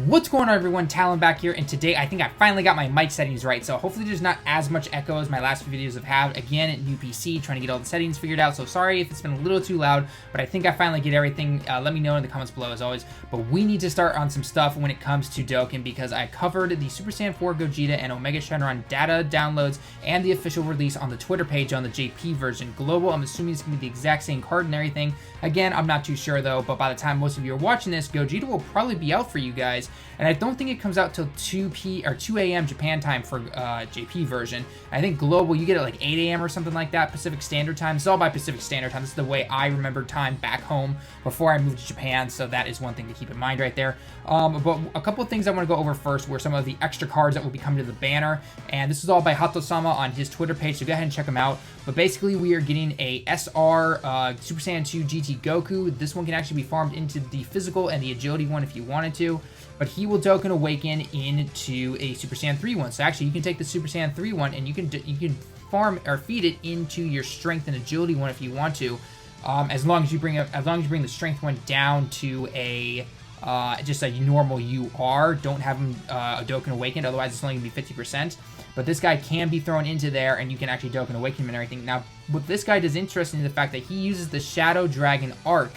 What's going on, everyone? Talon back here, and today I think I finally got my mic settings right, so hopefully there's not as much echo as my last few videos have had. Again, new PC, trying to get all the settings figured out, so sorry if it's been a little too loud, but I think I finally get everything. Let me know in the comments below as always, but we need to start on some stuff when it comes to Dokkan, because I covered the Super Saiyan 4 Gogeta and Omega Shenron data downloads and the official release on the Twitter page on the JP version. Global, I'm assuming it's going to be the exact same card and everything. Again, I'm not too sure though, but by the time most of you are watching this, Gogeta will probably be out for you guys. And I don't think it comes out till 2 a.m. Japan time for JP version. I think global, you get it like 8 a.m. or something like that, Pacific Standard Time. It's all by Pacific Standard Time. This is the way I remember time back home before I moved to Japan, so that is one thing to keep in mind right there. But a couple of things I want to go over first were some of the extra cards that will be coming to the banner. And this is all by Hato-sama on his Twitter page, so go ahead and check him out. But basically, we are getting a SR Super Saiyan 2 GT Goku. This one can actually be farmed into the physical and the agility one if you wanted to. But he will Dokkan Awaken into a Super Saiyan 3 one. So actually, you can take the Super Saiyan 3 one and you can farm or feed it into your strength and agility one if you want to. As long as you bring the strength one down to a just a normal UR. Don't have him Dokkan Awakened, otherwise it's only gonna be 50%. But this guy can be thrown into there, and you can actually Dokkan Awaken him and everything. Now, what this guy does interesting is the fact that he uses the Shadow Dragon Arc,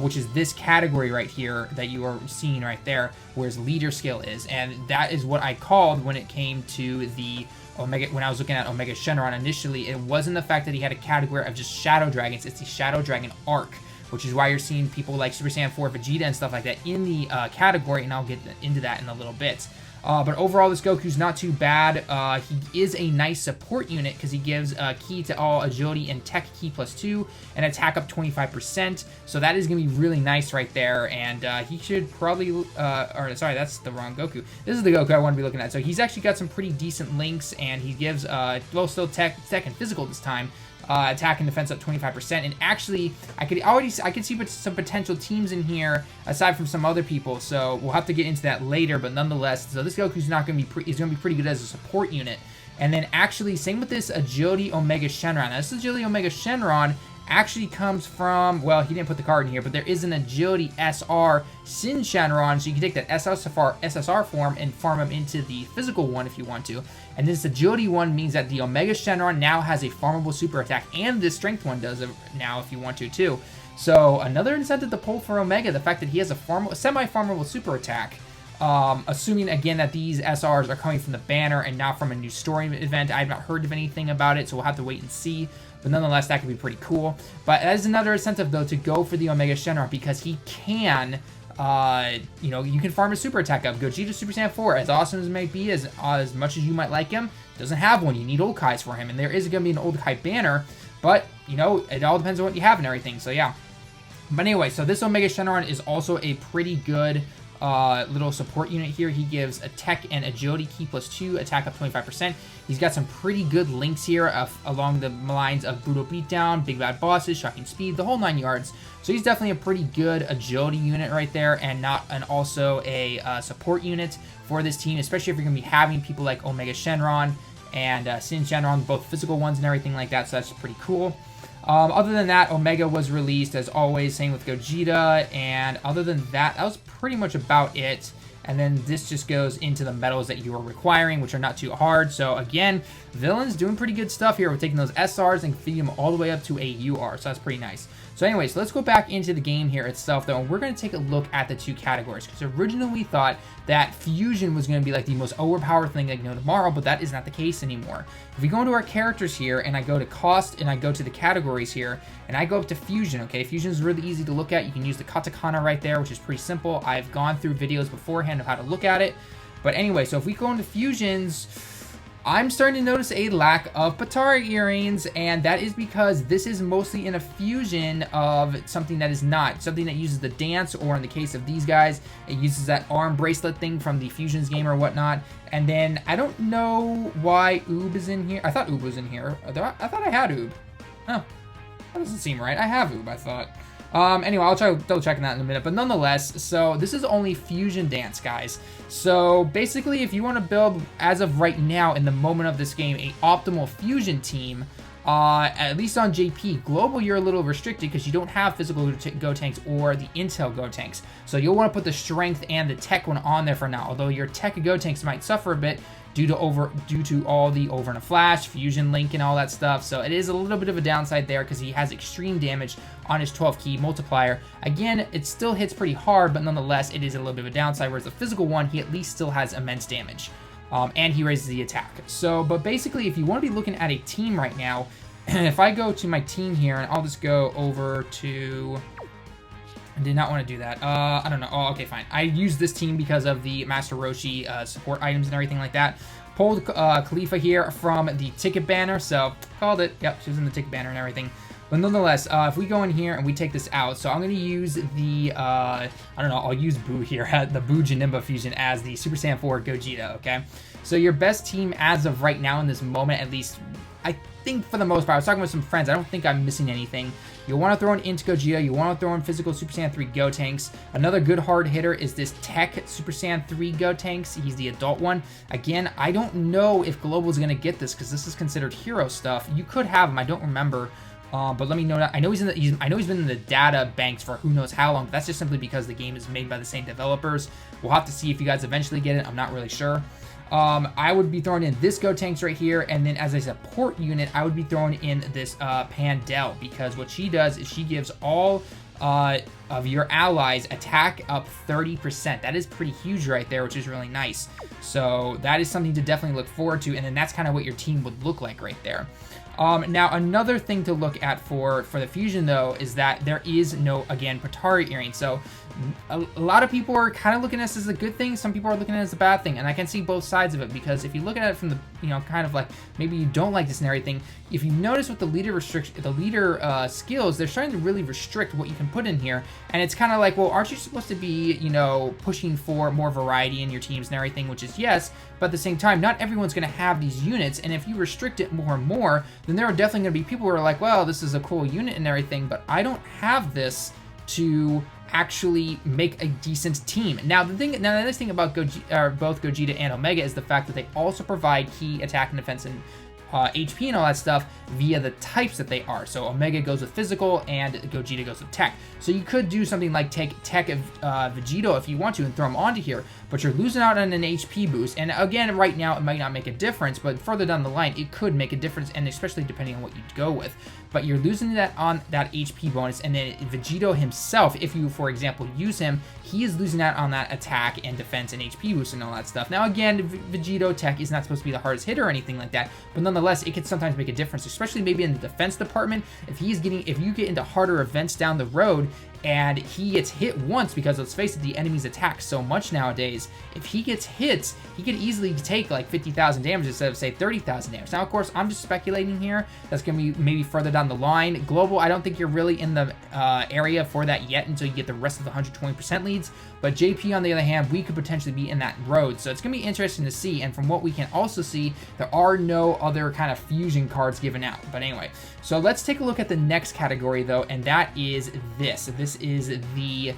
which is this category right here that you are seeing right there, where his leader skill is. And that is what I called when it came to the Omega, when I was looking at Omega Shenron initially. It wasn't the fact that he had a category of just Shadow Dragons, it's the Shadow Dragon Arc, which is why you're seeing people like Super Saiyan 4 Vegeta and stuff like that in the category, and I'll get into that in a little bit. But overall, this Goku's not too bad. He is a nice support unit because he gives key to all agility and tech key +2 and attack up 25%. So that is going to be really nice right there. And he should probably, or sorry, that's the wrong Goku. This is the Goku I want to be looking at. So he's actually got some pretty decent links, and he gives, well, still tech and physical this time. Attack and defense up 25%, and actually I could see some potential teams in here aside from some other people, so we'll have to get into that later. But nonetheless, so this Goku's not going to be is going to be pretty good as a support unit. And then actually same with this Agility Omega Shenron. Now, this Agility Omega Shenron actually comes from, well, he didn't put the card in here, but there is an Agility SR Sin Shenron, so you can take that SSR form and farm him into the physical one if you want to. And this Agility one means that the Omega Shenron now has a farmable super attack, and this Strength one does it now if you want to too. So another incentive to pull for Omega, the fact that he has a semi-farmable super attack. Assuming again that these SRs are coming from the banner and not from a new story event. I've not heard of anything about it, so we'll have to wait and see. But nonetheless, that could be pretty cool. But that is another incentive though to go for the Omega Shenron, because he can, you know, you can farm a super attack up. Gogeta Super Saiyan 4, as awesome as it may be, as much as you might like him, doesn't have one. You need old Kais for him, and there is going to be an old Kai banner, but you know, it all depends on what you have and everything. So yeah. But anyway, so this Omega Shenron is also a pretty good little support unit here. He gives a tech and agility key +2, attack up 25%. He's got some pretty good links here along the lines of brutal beatdown, big bad bosses, shocking speed, the whole 9 yards. So he's definitely a pretty good agility unit right there, and also a support unit for this team, especially if you're going to be having people like Omega Shenron and Sin Shenron, both physical ones and everything like that. So that's pretty cool. Other than that, Omega was released as always, same with Gogeta, and other than that, that was pretty much about it. And then this just goes into the medals that you are requiring, which are not too hard. So again, Villain's doing pretty good stuff here. We're taking those SRs and feeding them all the way up to a UR, so that's pretty nice. So anyways, let's go back into the game here itself though, and we're going to take a look at the two categories, because originally we thought that Fusion was going to be like the most overpowered thing like no tomorrow, but that is not the case anymore. If we go into our characters here, and I go to cost, and I go to the categories here, and I go up to Fusion, okay? Fusion is really easy to look at. You can use the katakana right there, which is pretty simple. I've gone through videos beforehand of how to look at it. But anyway, so if we go into Fusions, I'm starting to notice a lack of Patara earrings, and that is because this is mostly in a fusion of something that is not. Something that uses the dance, or in the case of these guys, it uses that arm bracelet thing from the Fusions game or whatnot. And then, I don't know why Oob is in here. I thought Oob was in here. I thought I had Oob. Oh, that doesn't seem right. I have Oob, I thought. Anyway, I'll try double checking that in a minute, but nonetheless, so this is only Fusion Dance, guys. So basically, if you want to build, as of right now, in the moment of this game, a optimal Fusion team, At least on JP. Global, you're a little restricted because you don't have physical Go tanks or the Intel Go tanks. So you'll want to put the strength and the tech one on there for now. Although your tech Go tanks might suffer a bit due to all the over in a flash, fusion link, and all that stuff. So it is a little bit of a downside there because he has extreme damage on his 12 key multiplier. Again, it still hits pretty hard, but nonetheless, it is a little bit of a downside. Whereas the physical one, he at least still has immense damage. And he raises the attack. So, but basically, if you want to be looking at a team right now, if I go to my team here, and I'll just go over to... I did not want to do that. I don't know. Oh, okay, fine. I used this team because of the Master Roshi support items and everything like that. Pulled Khalifa here from the ticket banner, so called it. Yep, she was in the ticket banner and everything. But nonetheless, if we go in here and we take this out, so I'm going to use the, I don't know, I'll use Boo here, the Boo Janemba fusion as the Super Saiyan 4 Gogeta, okay? So your best team as of right now in this moment, at least, I think for the most part, I was talking with some friends, I don't think I'm missing anything. You'll want to throw in Int Gogeta, you want to throw in physical Super Saiyan 3 Go tanks. Another good hard hitter is this Tech Super Saiyan 3 Go tanks. He's the adult one. Again, I don't know if Global is going to get this because this is considered hero stuff. You could have him, I don't remember. But let me know that. I know he's been in the data banks for who knows how long, but that's just simply because the game is made by the same developers. We'll have to see if you guys eventually get it. I'm not really sure. I would be throwing in this Go tanks right here, and then as a support unit, I would be throwing in this Pandel, because what she does is she gives all of your allies attack up 30%. That is pretty huge right there, which is really nice. So that is something to definitely look forward to, and then that's kind of what your team would look like right there. Now, another thing to look at for the fusion, though, is that there is no, again, Patari earring. So a lot of people are kind of looking at this as a good thing. Some people are looking at it as a bad thing, and I can see both sides of it, because if you look at it from the, kind of like, maybe you don't like this and everything, if you notice with the leader skills, they're starting to really restrict what you can put in here, and it's kind of like, well, aren't you supposed to be, pushing for more variety in your teams and everything, which is yes, but at the same time, not everyone's going to have these units, and if you restrict it more and more, then there are definitely going to be people who are like, well, this is a cool unit and everything, but I don't have this to actually make a decent team. Now, the nice thing about both Gogeta and Omega is the fact that they also provide key attack and defense and HP and all that stuff via the types that they are. So Omega goes with physical and Gogeta goes with tech. So you could do something like take tech of Vegito if you want to and throw them onto here, but you're losing out on an HP boost. And again, right now, it might not make a difference, but further down the line, it could make a difference, and especially depending on what you go with. But you're losing that on that HP bonus, and then Vegito himself, if you, for example, use him, he is losing out on that attack and defense and HP boost and all that stuff. Now, again, Vegito tech is not supposed to be the hardest hitter or anything like that, but nonetheless, it can sometimes make a difference, especially maybe in the defense department. If you get into harder events down the road, and he gets hit once, because let's face it, the enemies attack so much nowadays. If he gets hit, he could easily take like 50,000 damage instead of, say, 30,000 damage. Now, of course, I'm just speculating here. That's going to be maybe further down the line. Global, I don't think you're really in the area for that yet until you get the rest of the 120% leads. But JP, on the other hand, we could potentially be in that road. So it's going to be interesting to see. And from what we can also see, there are no other kind of fusion cards given out. But anyway, so let's take a look at the next category, though, and that is this. This is the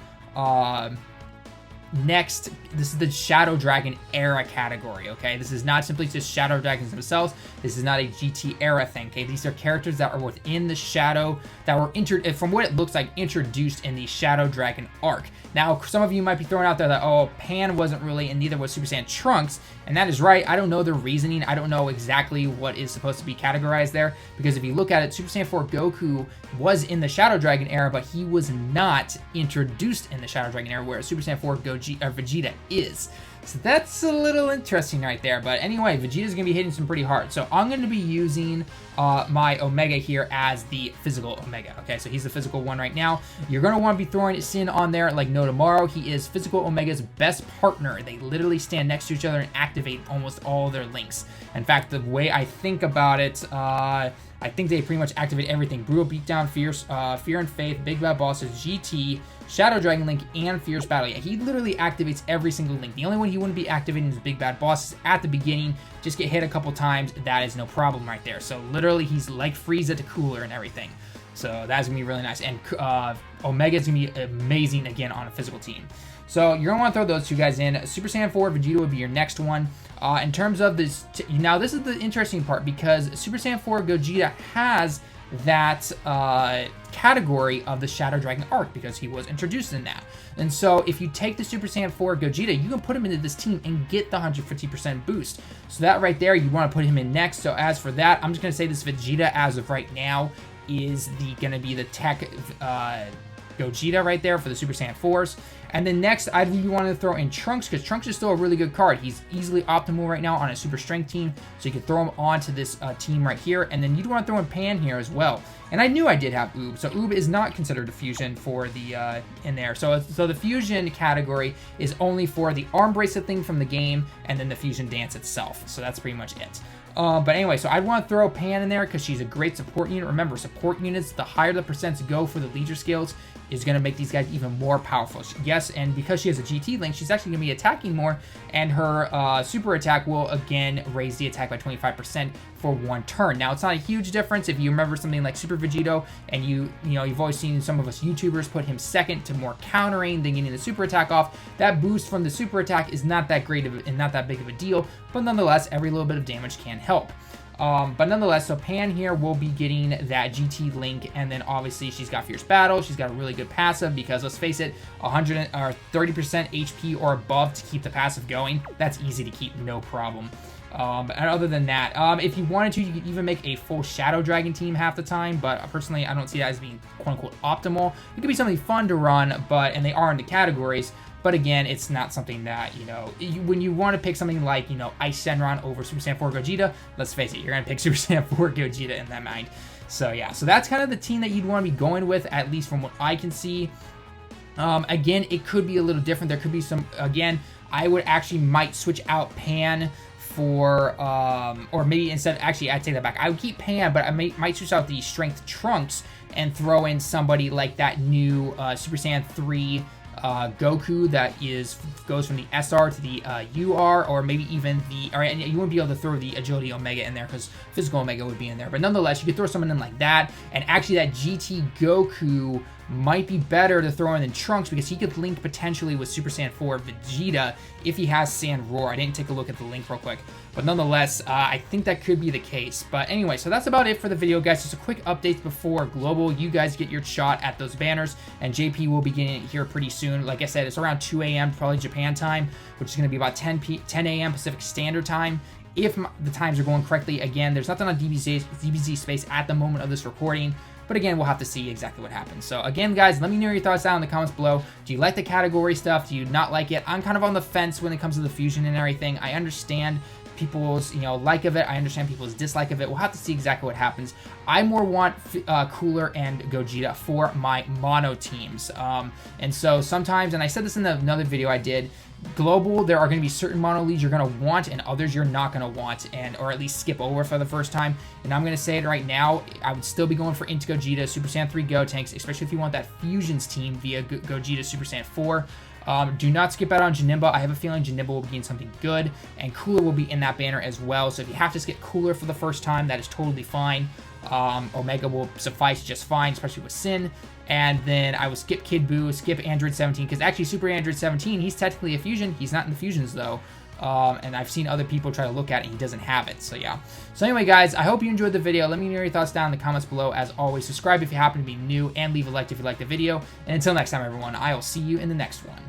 this is the Shadow Dragon era category, okay? This is not simply just Shadow Dragons themselves. This is not a GT era thing, okay? These are characters that are within the Shadow, that were from what it looks like, introduced in the Shadow Dragon arc. Now, some of you might be throwing out there that, oh, Pan wasn't really, and neither was Super Saiyan Trunks, and that is right. I don't know the reasoning. I don't know exactly what is supposed to be categorized there, because if you look at it, Super Saiyan 4 Goku was in the Shadow Dragon era, but he was not introduced in the Shadow Dragon era, whereas Super Saiyan 4 Vegeta is. So that's a little interesting right there. But anyway, Vegeta's going to be hitting some pretty hard. So I'm going to be using my Omega here as the physical Omega. Okay, so he's the physical one right now. You're going to want to be throwing Sin on there like no tomorrow. He is physical Omega's best partner. They literally stand next to each other and activate almost all their links. In fact, the way I think about it, I think they pretty much activate everything. Brutal Beatdown, Fear and Faith, Big Bad Bosses, GT, Shadow Dragon Link, and Fierce Battle. Yeah, he literally activates every single link. The only one he wouldn't be activating is Big Bad Bosses at the beginning. Just get hit a couple times. That is no problem right there. So literally, he's like Frieza to Cooler and everything. So that's going to be really nice. And Omega is going to be amazing again on a physical team. So you're going to want to throw those two guys in. Super Saiyan 4 Vegeta would be your next one. In terms of this, now this is the interesting part because Super Saiyan 4 Gogeta has that category of the Shadow Dragon arc because he was introduced in that. And so if you take the Super Saiyan 4 Gogeta, you can put him into this team and get the 150% boost. So that right there, you want to put him in next. So as for that, I'm just going to say this Vegeta as of right now is going to be the tech Gogeta right there for the Super Saiyan 4s. And then next, I'd really want to throw in Trunks because Trunks is still a really good card. He's easily optimal right now on a super strength team, so you can throw him onto this team right here. And then you'd want to throw in Pan here as well. And I knew I did have Oob, so Oob is not considered a fusion for the in there. So the fusion category is only for the arm bracelet thing from the game, and then the fusion dance itself. So that's pretty much it. But anyway, so I'd want to throw Pan in there because she's a great support unit. Remember, support units, the higher the percents go for the leader skills, is going to make these guys even more powerful. Yes, and because she has a GT link, she's actually going to be attacking more, and her super attack will, again, raise the attack by 25% for one turn. Now, it's not a huge difference if you remember something like Super Vegito, and you've always seen some of us YouTubers put him second to more countering than getting the super attack off. That boost from the super attack is not that great and not that big of a deal, but nonetheless, every little bit of damage can help. But nonetheless, so Pan here will be getting that GT link, and then obviously she's got Fierce Battle. She's got a really good passive because, let's face it, 100 or 30% HP or above to keep the passive going. That's easy to keep, no problem. And other than that, if you wanted to, you could even make a full Shadow Dragon team half the time, but personally, I don't see that as being quote-unquote optimal. It could be something fun to run, and they are in the categories. But again, it's not something that, when you want to pick something like, Ice Shenron over Super Saiyan 4 Gogeta, let's face it, you're going to pick Super Saiyan 4 Gogeta in that mind. So yeah, so that's kind of the team that you'd want to be going with, at least from what I can see. Again, it could be a little different. There could be some, again, I would actually might switch out Pan for, or maybe instead, actually, I'd take that back. I would keep Pan, but I might switch out the Strength Trunks and throw in somebody like that new Super Saiyan 3 Goku that goes from the SR to the UR, or maybe even the, and you wouldn't be able to throw the Agility Omega in there because Physical Omega would be in there, but nonetheless, you could throw someone in like that, and actually that GT Goku might be better to throw in than Trunks because he could link potentially with Super Saiyan 4 Vegeta if he has Sand Roar. I didn't take a look at the link real quick, but nonetheless, I think that could be the case. But anyway, so that's about it for the video, guys. Just a quick update before Global. You guys get your shot at those banners, and JP will be getting it here pretty soon. Like I said, it's around 2 a.m., probably Japan time, which is going to be about 10 a.m. Pacific Standard Time. If the times are going correctly, again, there's nothing on DBZ space at the moment of this recording. But again, we'll have to see exactly what happens. So again, guys, let me know your thoughts down in the comments below. Do you like the category stuff? Do you not like it? I'm kind of on the fence when it comes to the fusion and everything. I understand people's like of it. I understand people's dislike of it. We'll have to see exactly what happens. I more want Cooler and Gogeta for my mono teams. And so sometimes, and I said this in another video I did, Global, there are going to be certain mono leads you're going to want and others you're not going to want, or at least skip over for the first time. And I'm going to say it right now, I would still be going for Into Gogeta, Super Saiyan 3 Gotenks, especially if you want that Fusions team via Gogeta Super Saiyan 4. Do not skip out on Janemba. I have a feeling Janemba will be getting something good, and Cooler will be in that banner as well. So if you have to skip Cooler for the first time, that is totally fine. Omega will suffice just fine, especially with Sin. And then I will skip Kid Buu, skip Android 17, because actually Super Android 17, he's technically a fusion. He's not in the fusions, though. And I've seen other people try to look at it, and he doesn't have it. So, yeah. So, anyway, guys, I hope you enjoyed the video. Let me know your thoughts down in the comments below. As always, subscribe if you happen to be new, and leave a like if you liked the video. And until next time, everyone, I will see you in the next one.